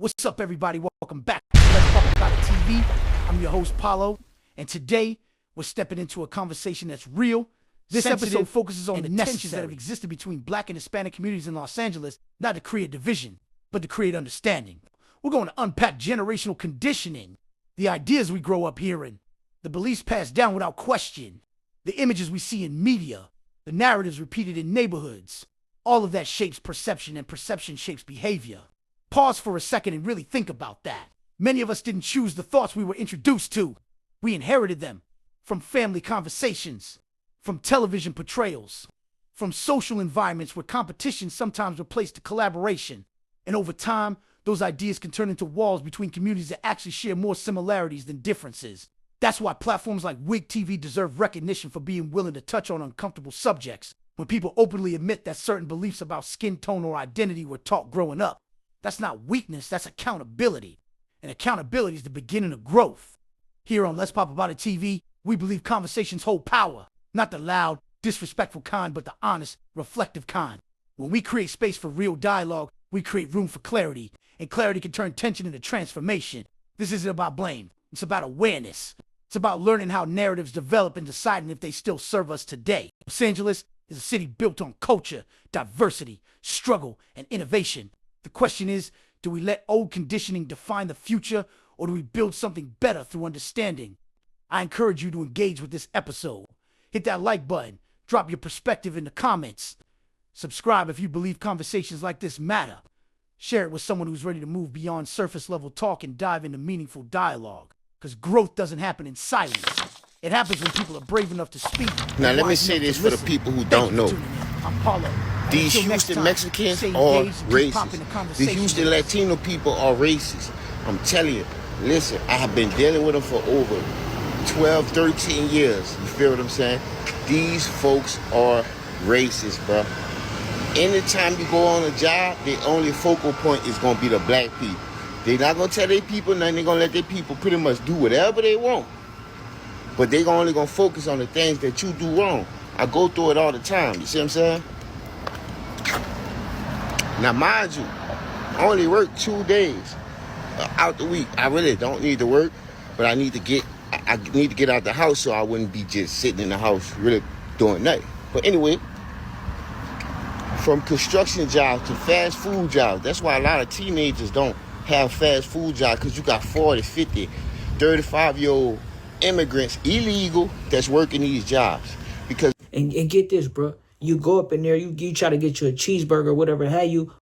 What's up, everybody? Welcome back to Let's Talk About It TV. I'm your host, Polo, and today we're stepping into a conversation that's real. This episode focuses on the tensions that have existed between Black and Hispanic communities in Los Angeles, not to create division, but to create understanding. We're going to unpack generational conditioning, the ideas we grow up hearing, the beliefs passed down without question, the images we see in media, the narratives repeated in neighborhoods. All of that shapes perception, and perception shapes behavior. Pause for a second and really think about that. Many of us didn't choose the thoughts we were introduced to. We inherited them from family conversations, from television portrayals, from social environments where competition sometimes replaced to collaboration. And over time, those ideas can turn into walls between communities that actually share more similarities than differences. That's why platforms like WIG TV deserve recognition for being willing to touch on uncomfortable subjects. When people openly admit that certain beliefs about skin tone or identity were taught growing up, that's not weakness, that's accountability. And accountability is the beginning of growth. Here on Let's Pop About It TV, we believe conversations hold power. Not the loud, disrespectful kind, but the honest, reflective kind. When we create space for real dialogue, we create room for clarity. And clarity can turn tension into transformation. This isn't about blame. It's about awareness. It's about learning how narratives develop and deciding if they still serve us today. Los Angeles is a city built on culture, diversity, struggle, and innovation. The question is, do we let old conditioning define the future, or do we build something better through understanding? I encourage you to engage with this episode. Hit that like button, drop your perspective in the comments. Subscribe if you believe conversations like this matter. Share it with someone who's ready to move beyond surface level talk and dive into meaningful dialogue. Because growth doesn't happen in silence. It happens when people are brave enough to speak. Now let me say this for the people who don't know. I'm Polo. These Houston Mexicans are racist. The Houston Latino people are racist. I'm telling you, listen, I have been dealing with them for over 12, 13 years. You feel what I'm saying? These folks are racist, bro. Anytime you go on a job, the only focal point is going to be the black people. They're not going to tell their people nothing. They're going to let their people pretty much do whatever they want. But they're only going to focus on the things that you do wrong. I go through it all the time. You see what I'm saying? Now, mind you, I only work 2 days out the week. I really don't need to work, but I need to get out the house so I wouldn't be just sitting in the house really doing nothing. But anyway, from construction jobs to fast food jobs, that's why a lot of teenagers don't have fast food jobs, because you got 40, 50, 35-year-old immigrants, illegal, that's working these jobs. Because and get this, bro. You go up in there, you try to get you a cheeseburger or whatever have you.